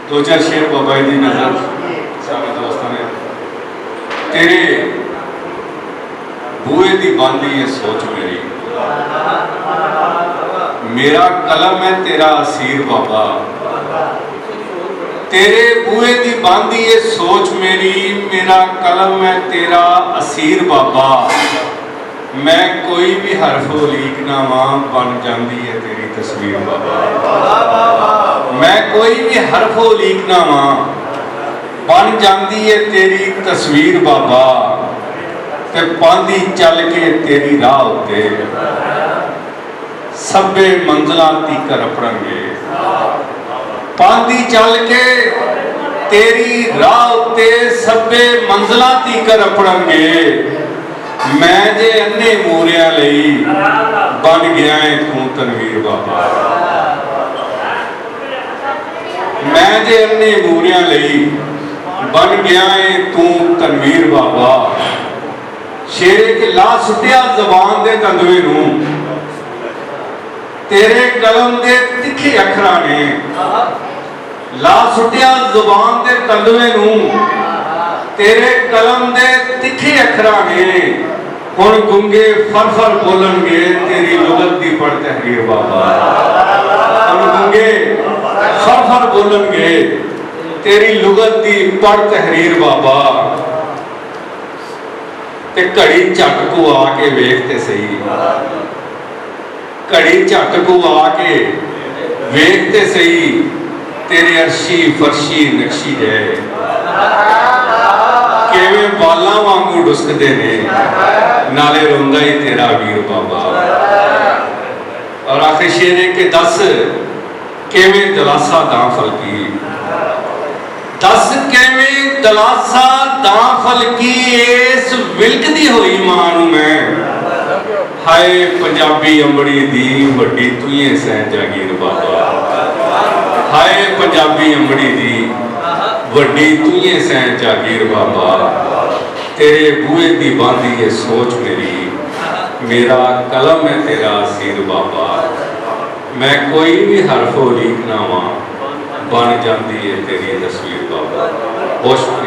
दो चार शेर बाबा जी की नजर सारे दोस्तों ने। तेरे बूहे की बांधी है सोच मेरी, मेरा कलम है तेरा असीर बाबा। तेरे बूहे की बांधी है सोच मेरी, मेरा कलम है तेरा असीर बाबा। मैं कोई भी हरफ उलीकना वां, बन जाती है तेरी तस्वीर बाबा। मैं कोई भी हरफ उलीकना वां, बन जाती है तेरी तस्वीर बाबा। ते पांदी चल के तेरी राह उत्ते, सभे मंजिलां तीकर अपड़नगे। पांदी चल के तेरी राह उत्ते, सभे मंजिलां तीकर अपड़नगे। मैं जे अन्ने मूरिया लई, बन गया है तू तनवीर बाबा। मैं जे अन्ने मूरिया लई, बन गया है तू तनवीर बाबा। शेरे के ला सुटिया जबान दे तंदवे नूं, तेरे कलम दे तिखे अखरां ने। ला सुटिया जुबान दे तंदवे नूं, तेरे कलम दे तिखे अखरां ने। हुण गुंगे फर फर बोलणगे, तेरी लुगत दी पढ़ तहरीर बाबा। हुण गुंगे फर फर बोलणगे, तेरी लुगत दी पढ़ तहरीर बाबा। ते घड़ी झट को आके वेखते सही, घड़ी झट को आके वेखते सही, तेरे अर्शी फरशी नक्शी है किवें बालां वांगू डुसकदे ने, नाले रोंदा ही तेरा वीर बाबा। और आखिर शेर के दस किवें दलासा दां फलकी, दस किवें दलासा दां फलकी। इस विलकदी होई मां नूं मैं, हाय पंजाबी अंबड़ी दी वड्डी तुईं सैं जागीर बाबा। हाय पंजाबी अंबड़ी दी वड्डी तुईं सैं जागीर बाबा। तेरे बूहे दी बांधी है सोच मेरी, मेरा कलम है तेरा असीर बाबा। मैं कोई भी हरफ उलीकना वां, बन जाती है तेरी तस्वीर बाबा। बहुत